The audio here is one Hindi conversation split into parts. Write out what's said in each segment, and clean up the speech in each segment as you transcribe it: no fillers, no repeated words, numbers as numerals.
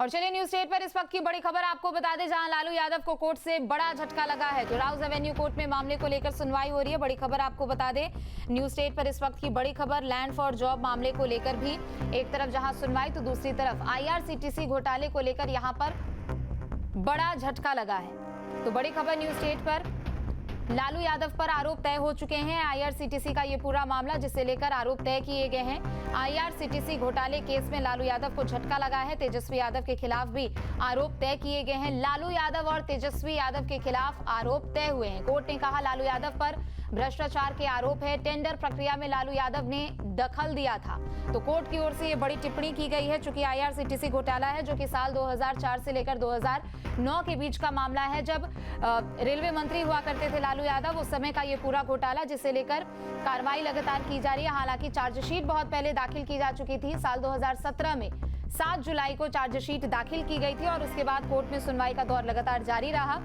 और चलिए न्यूज 8 पर इस वक्त की बड़ी खबर आपको बता दें, जहां लालू यादव को कोर्ट से बड़ा झटका लगा है। तो राउज एवेन्यू कोर्ट में मामले को लेकर सुनवाई हो रही है। बड़ी खबर आपको बता दें, न्यूज 8 पर इस वक्त की बड़ी खबर, लैंड फॉर जॉब मामले को लेकर भी एक तरफ जहां सुनवाई तो दूसरी तरफ आईआरसीटीसी घोटाले को लेकर यहां पर बड़ा झटका लगा है। तो बड़ी खबर न्यूज 8 पर, लालू यादव पर आरोप तय हो चुके हैं। आईआरसीटीसी का ये पूरा मामला जिसे लेकर आरोप तय किए गए हैं। आईआरसीटीसी घोटाले केस में लालू यादव को झटका लगा है। तेजस्वी यादव के खिलाफ भी आरोप तय किए गए हैं। लालू यादव और तेजस्वी यादव के खिलाफ आरोप तय हुए हैं। कोर्ट ने कहा लालू यादव पर भ्रष्टाचार के आरोप है। टेंडर प्रक्रिया में लालू यादव ने दखल दिया था। तो कोर्ट की ओर से ये बड़ी टिप्पणी की गई है। चूंकि आईआरसीटीसी घोटाला है जो कि साल 2004 से लेकर 2009 के बीच का मामला है, जब रेलवे मंत्री हुआ करते थे लालू यादव, उस समय का ये पूरा घोटाला जिसे लेकर कार्रवाई लगातार की जा रही है। हालांकि चार्जशीट बहुत पहले दाखिल की जा चुकी थी। साल 2017 में 7 जुलाई को चार्जशीट दाखिल की गई थी और उसके बाद कोर्ट में सुनवाई का दौर लगातार जारी रहा।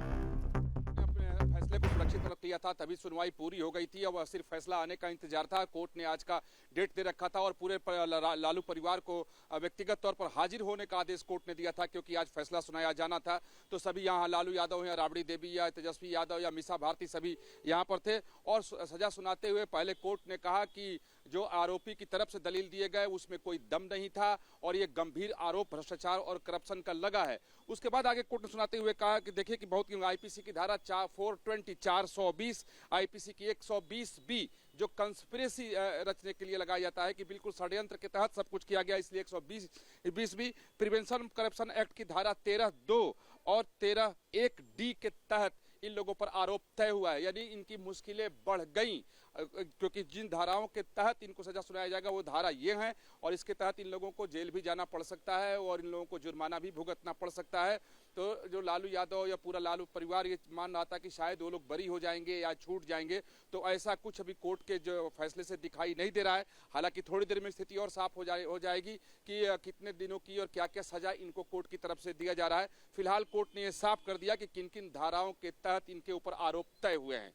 फैसले को सुरक्षित रख लिया था, तभी सुनवाई पूरी हो गई थी। अब सिर्फ फैसला आने का इंतजार था। कोर्ट ने आज का डेट दे रखा था और पूरे लालू परिवार को व्यक्तिगत तौर पर हाजिर होने का आदेश कोर्ट ने दिया था, क्योंकि आज फैसला सुनाया जाना था। तो सभी यहाँ लालू यादव या राबड़ी देवी या तेजस्वी यादव या मीसा भारती सभी यहाँ पर थे। और सजा सुनाते हुए पहले कोर्ट ने कहा कि जो आरोपी की तरफ से दलील दिए गए उसमें कोई दम नहीं था और ये गंभीर आरोप भ्रष्टाचार और करप्शन का लगा है। उसके बाद आगे कोर्ट ने सुनाते हुए कहा कि देखिए कि बहुत आईपीसी की धारा 420 आईपीसी की 120 बी जो कंस्पिरेसी रचने के लिए लगाया जाता है कि बिल्कुल षड्यंत्र के तहत सब कुछ किया गया, इसलिए 120 बी प्रिवेंशन करप्शन एक्ट की धारा 13(2) और 13(1)(d) के तहत इन लोगों पर आरोप तय हुआ है। यानी इनकी मुश्किलें बढ़ गई, क्योंकि जिन धाराओं के तहत इनको सजा सुनाया जाएगा वो धारा ये है और इसके तहत इन लोगों को जेल भी जाना पड़ सकता है और इन लोगों को जुर्माना भी भुगतना पड़ सकता है। तो जो लालू यादव या पूरा लालू परिवार ये मान रहा था कि शायद वो लोग बरी हो जाएंगे या छूट जाएंगे, तो ऐसा कुछ अभी कोर्ट के जो फैसले से दिखाई नहीं दे रहा है। हालांकि थोड़ी देर में स्थिति और साफ हो जाएगी कि कितने दिनों की और क्या क्या सजा इनको कोर्ट की तरफ से दिया जा रहा है। फिलहाल कोर्ट ने यह साफ कर दिया कि किन किन धाराओं के तहत इनके ऊपर आरोप तय हुए हैं।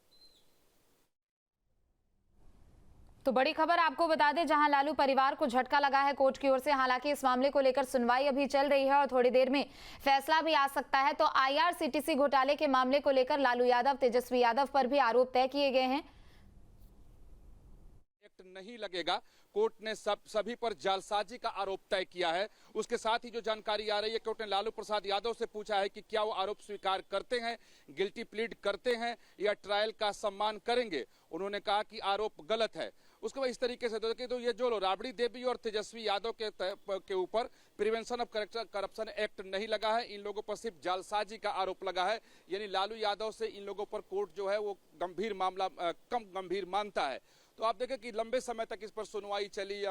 तो बड़ी खबर आपको बता दें, जहां लालू परिवार को झटका लगा है कोर्ट की ओर से। हालांकि इस मामले को लेकर सुनवाई अभी चल रही है और थोड़ी देर में फैसला भी आ सकता है। तो आईआरसीटीसी घोटाले के मामले को लेकर लालू यादव, तेजस्वी यादव पर भी आरोप तय किए गए हैं। एक्ट नहीं लगेगा, कोर्ट ने सभी पर जालसाजी का आरोप तय किया है। उसके साथ ही जो जानकारी आ रही है, कोर्ट ने लालू प्रसाद यादव से पूछा है कि क्या वो आरोप स्वीकार करते हैं, गिल्टी प्लीड करते हैं या ट्रायल का सम्मान करेंगे। उन्होंने कहा कि आरोप गलत है। उसके बाद इस तरीके से तो ये जो राबड़ी देवी और तेजस्वी यादव के ऊपर प्रिवेंशन ऑफ करप्शन एक्ट नहीं लगा है, इन लोगों पर सिर्फ जालसाजी का आरोप लगा है। यानी लालू यादव से इन लोगों पर कोर्ट जो है वो गंभीर मामला कम गंभीर मानता है। तो आप देखें कि लंबे समय तक इस पर सुनवाई चली।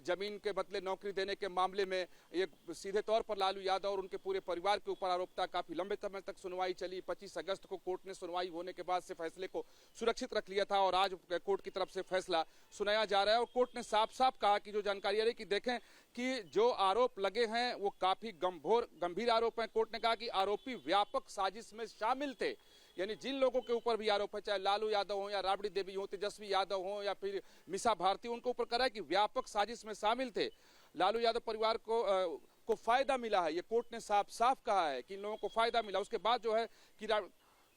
जमीन के बदले नौकरी देने के मामले में ये सीधे तौर पर लालू यादव और उनके पूरे परिवार के ऊपर आरोप था। काफी लंबे समय तक सुनवाई चली। 25 अगस्त को कोर्ट ने सुनवाई होने के बाद से फैसले को सुरक्षित रख लिया था और आज कोर्ट की तरफ से फैसला सुनाया जा रहा है। और कोर्ट ने साफ साफ कहा कि जो जानकारी आ रही है कि देखें कि जो आरोप लगे हैं वो काफी गंभीर आरोप हैं। कोर्ट ने कहा कि आरोपी व्यापक साजिश में शामिल थे। यानी जिन लोगों के ऊपर भी आरोप है, चाहे लालू यादव हो या राबड़ी देवी हो, तेजस्वी यादव हो या फिर मीसा भारती, उनके ऊपर करा है कि व्यापक साजिश में शामिल थे। लालू यादव परिवार को फायदा मिला है, ये कोर्ट ने साफ साफ कहा है कि इन लोगों को फायदा मिला। उसके बाद जो है कि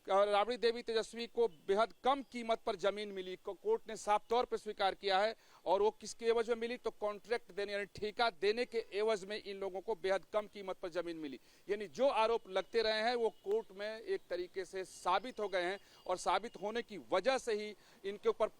राबड़ी देवी तेजस्वी को बेहद कम कीमत पर जमीन मिली, कोर्ट ने साफ तौर पर स्वीकार किया है। और वो किसके एवज में मिली, तो कॉन्ट्रैक्ट देने यानी ठेका देने के एवज में इन लोगों को बेहद कम कीमत पर जमीन मिली। यानी जो आरोप लगते रहे हैं वो कोर्ट में एक तरीके से साबित हो गए हैं और साबित होने की वजह से ही इनके ऊपर।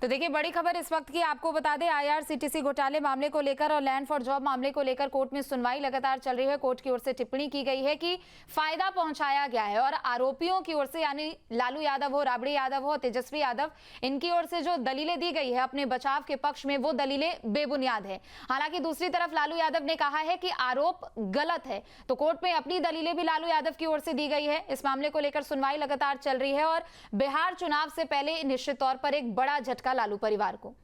तो देखिए बड़ी खबर इस वक्त की आपको बता दें, आईआरसीटीसी घोटाले मामले को लेकर और लैंड फॉर जॉब मामले को लेकर कोर्ट में सुनवाई लगातार चल रही है। कोर्ट की ओर से टिप्पणी की गई है कि फायदा पहुंचाया गया है और आरोपियों की ओर से यानी लालू यादव हो, राबड़ी यादव हो, तेजस्वी यादव, इनकी ओर से जो दलीलें दी गई है अपने बचाव के पक्ष में, वो दलीलें बेबुनियाद है। हालांकि दूसरी तरफ लालू यादव ने कहा है कि आरोप गलत है। तो कोर्ट में अपनी दलीलें भी लालू यादव की ओर से दी गई है। इस मामले को लेकर सुनवाई लगातार चल रही है और बिहार चुनाव से पहले निश्चित तौर पर एक बड़ा झटका लालू परिवार को।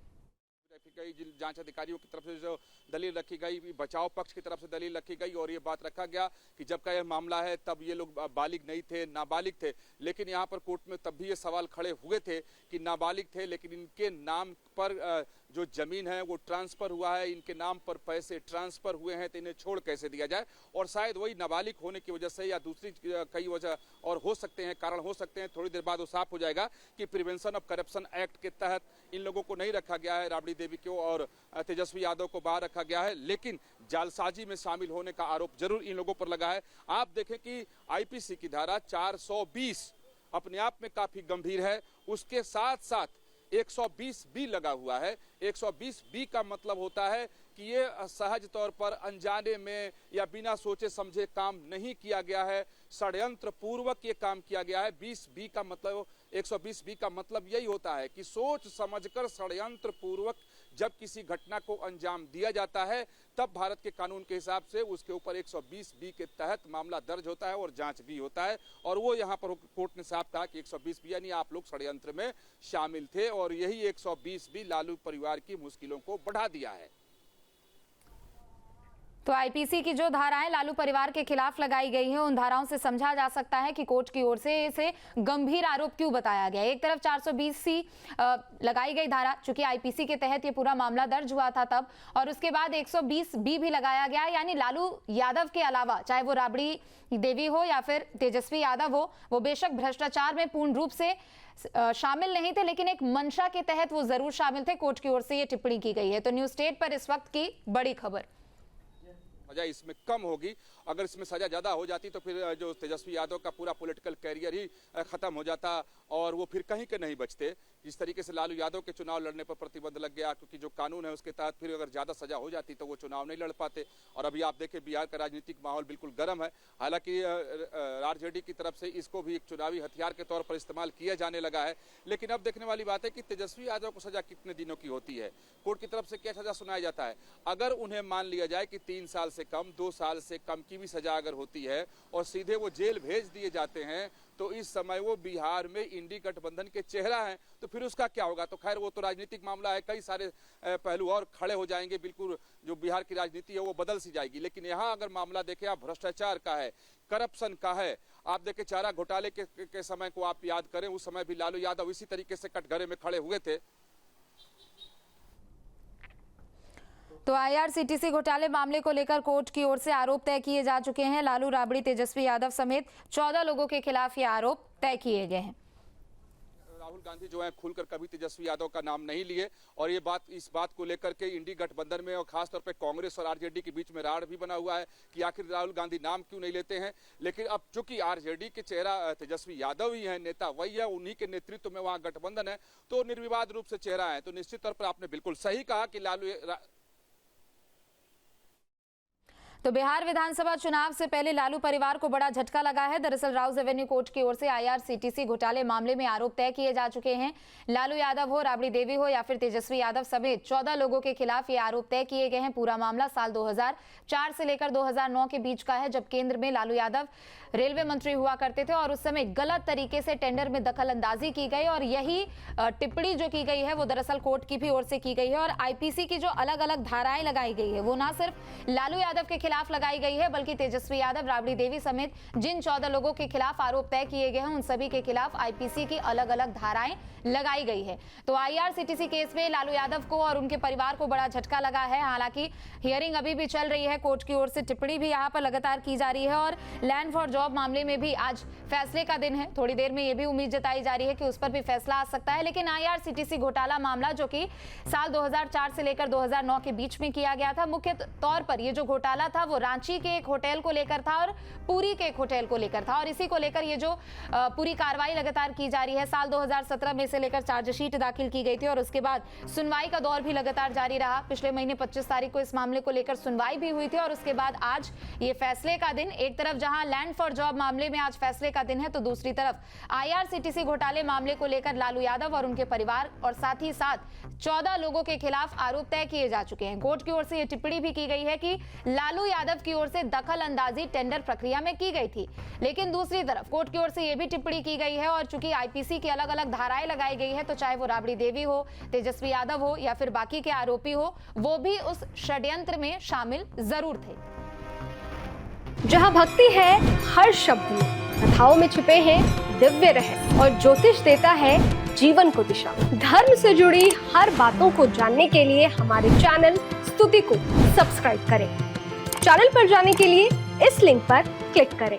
जांच अधिकारियों की तरफ से जो दलील रखी गई, बचाव पक्ष की तरफ से दलील रखी गई और ये बात रखा गया कि जब का यह मामला है तब ये लोग बालिग नहीं थे, नाबालिग थे। लेकिन यहाँ पर कोर्ट में तब भी ये सवाल खड़े हुए थे कि नाबालिग थे, लेकिन इनके नाम पर जो जमीन है वो ट्रांसफर हुआ है, इनके नाम पर पैसे ट्रांसफर हुए हैं, तो इन्हें छोड़ कैसे दिया जाए। और शायद वही नाबालिग होने की वजह से या दूसरी कई वजह और हो सकते हैं, कारण हो सकते हैं, थोड़ी देर बाद वो साफ हो जाएगा कि प्रिवेंशन ऑफ करप्शन एक्ट के तहत इन लोगों को नहीं रखा गया है, राबड़ी देवी को और तेजस्वी यादव को बाहर रखा गया है, लेकिन जालसाजी में शामिल होने का आरोप जरूर इन लोगों पर लगा है। आप देखें कि आईपीसी की धारा 420 अपने आप में काफी गंभीर है, उसके साथ साथ 120 बी लगा हुआ है। 120 बी का मतलब होता है कि ये सहज तौर पर अनजाने में या बिना सोचे समझे काम नहीं किया गया है, षड्यंत्र पूर्वक ये काम किया गया है। 20 बी का मतलब 120 बी का मतलब यही होता है कि सोच समझकर षड्यंत्र पूर्वक जब किसी घटना को अंजाम दिया जाता है तब भारत के कानून के हिसाब से उसके ऊपर 120 बी के तहत मामला दर्ज होता है और जांच भी होता है। और वो यहाँ पर कोर्ट ने साफ कहा कि 120 बी यानी आप लोग षड्यंत्र में शामिल थे और यही 120 बी लालू परिवार की मुश्किलों को बढ़ा दिया है। तो आईपीसी की जो धाराएं लालू परिवार के खिलाफ लगाई गई हैं, उन धाराओं से समझा जा सकता है कि कोर्ट की ओर से इसे गंभीर आरोप क्यों बताया गया। एक तरफ 420 सी लगाई गई धारा, चूंकि आईपीसी के तहत ये पूरा मामला दर्ज हुआ था तब, और उसके बाद 120 बी भी लगाया गया, यानी लालू यादव के अलावा चाहे वो राबड़ी देवी हो या फिर तेजस्वी यादव हो, वो बेशक भ्रष्टाचार में पूर्ण रूप से शामिल नहीं थे, लेकिन एक मंशा के तहत वो जरूर शामिल थे। कोर्ट की ओर से ये टिप्पणी की गई है। तो न्यूज स्टेट पर इस वक्त की बड़ी खबर। सजा इसमें कम होगी, अगर इसमें सजा ज्यादा हो जाती तो फिर जो तेजस्वी यादव का पूरा पॉलिटिकल कैरियर ही खत्म हो जाता और वो फिर कहीं के नहीं बचते। जिस तरीके से लालू यादव के चुनाव लड़ने पर प्रतिबंध लग गया, क्योंकि जो कानून है उसके तहत फिर अगर ज्यादा सजा हो जाती तो वो चुनाव नहीं लड़ पाते। और अभी आप देखें बिहार का राजनीतिक माहौल बिल्कुल गर्म है। हालांकि आरजेडी की तरफ से इसको भी एक चुनावी हथियार के तौर पर इस्तेमाल किया जाने लगा है, लेकिन अब देखने वाली बात है कि तेजस्वी यादव को सजा कितने दिनों की होती है, कोर्ट की तरफ से क्या सजा सुनाया जाता है। अगर उन्हें मान लिया जाए कि 3 साल से कम, 2 साल से कम की भी सजा अगर होती है और सीधे वो जेल भेज दिए जाते हैं, तो इस समय वो बिहार में इंडी गठबंधन के चेहरा हैं, तो फिर उसका क्या होगा। तो खैर वो तो राजनीतिक मामला है, कई सारे पहलू और खड़े हो जाएंगे, बिल्कुल जो बिहार की राजनीति है वो बदल सी जाएगी। लेकिन यहाँ अगर मामला देखें आप, भ्रष्टाचार का है, करप्शन का है। आप देखें चारा घोटाले के समय को आप याद करें, उस समय भी लालू यादव इसी तरीके से कटघरे में खड़े हुए थे। तो आईआरसीटीसी घोटाले मामले को लेकर कोर्ट की ओर से आरोप तय किए जा चुके हैं। लालू, राबड़ी, तेजस्वी यादव समेत 14 लोगों के खिलाफ ये आरोप तय किए गए हैं। राहुल गांधी जो है खुलकर कभी तेजस्वी यादव का नाम नहीं लिए और ये बात, इस बात को लेकर के इंडी गठबंधन में और खासतौर पे कांग्रेस और आरजेडी के बीच में राड़ भी बना हुआ है कि आखिर राहुल गांधी नाम क्यों नहीं लेते हैं। लेकिन अब चूंकि आरजेडी के चेहरा तेजस्वी यादव ही है, नेता वही है, उन्हीं के नेतृत्व में वहां गठबंधन है, तो निर्विवाद रूप से चेहरा है। तो निश्चित तौर पर आपने बिल्कुल सही कहा कि लालू। तो बिहार विधानसभा चुनाव से पहले लालू परिवार को बड़ा झटका लगा है। दरअसल राउज एवेन्यू कोर्ट की ओर से आईआरसीटीसी घोटाले मामले में आरोप तय किए जा चुके हैं। लालू यादव हो, राबड़ी देवी हो या फिर तेजस्वी यादव समेत 14 लोगों के खिलाफ ये आरोप तय किए गए हैं। पूरा मामला साल 2004 से लेकर 2009 के बीच का है, जब केंद्र में लालू यादव रेलवे मंत्री हुआ करते थे और उस समय गलत तरीके से टेंडर में दखल अंदाजी की गई और यही टिप्पणी जो की गई है वो दरअसल कोर्ट की भी ओर से की गई है। और आईपीसी की जो अलग अलग धाराएं लगाई गई है वो ना सिर्फ लालू यादव के खिलाफ लगाई गई है, बल्कि तेजस्वी यादव, राबड़ी देवी समेत जिन 14 लोगों के खिलाफ आरोप तय किए गए हैं उन सभी के खिलाफ आईपीसी की अलग अलग धाराएं लगाई गई है। तो आईआरसीटीसी केस में लालू यादव को और उनके परिवार को बड़ा झटका लगा है। हालांकि हियरिंग अभी भी चल रही है, कोर्ट की ओर से टिप्पणी भी यहाँ पर लगातार की जा रही है और लैंड फॉर जॉब मामले में भी आज फैसले का दिन है। थोड़ी देर में ये भी उम्मीद जताई जा रही है कि उस पर भी फैसला आ सकता है। लेकिन आईआरसीटीसी घोटाला मामला जो कि साल 2004 से लेकर 2009 के बीच में किया गया था, मुख्य तौर पर ये जो घोटाला था वो रांची के एक होटल को लेकर था और पुरी के एक होटल को लेकर था और इसी को लेकर ये जो पूरी कार्रवाई लगातार की जा रही है। साल 2017 में से लेकर चार्जशीट दाखिल की गई थी और उसके बाद सुनवाई का दौर भी लगातार जारी रहा। पिछले महीने 25 तारीख को इस मामले को लेकर सुनवाई भी हुई थी और उसके बाद आज ये फैसले का दिन। एक तरफ जहां लैंड फॉर जॉब मामले में आज फैसले का दिन है, तो दूसरी तरफ आईआरसीटीसी घोटाले मामले को लेकर लालू यादव और उनके परिवार और साथ ही साथ 14 लोगों के खिलाफ आरोप तय किए जा चुके हैं। कोर्ट की ओर से यह टिप्पणी भी की गई है कि लालू यादव की ओर से दखल अंदाजी टेंडर प्रक्रिया में की गई थी। लेकिन दूसरी तरफ कोर्ट की ओर से यह भी टिप्पणी की गई है और चूंकि आईपीसी की अलग अलग धाराएं लगाई गई है, तो चाहे वो राबड़ी देवी हो, तेजस्वी यादव हो या फिर बाकी के आरोपी हो, वो भी उस षड्यंत्र में शामिल जरूर थे। जहां भक्ति है हर शब्द में, कथाओं में छिपे हैं दिव्य रहस्य और ज्योतिष देता है जीवन को दिशा। धर्म से जुड़ी हर बातों को जानने के लिए हमारे चैनल स्तुति को सब्सक्राइब करें। चैनल पर जाने के लिए इस लिंक पर क्लिक करें।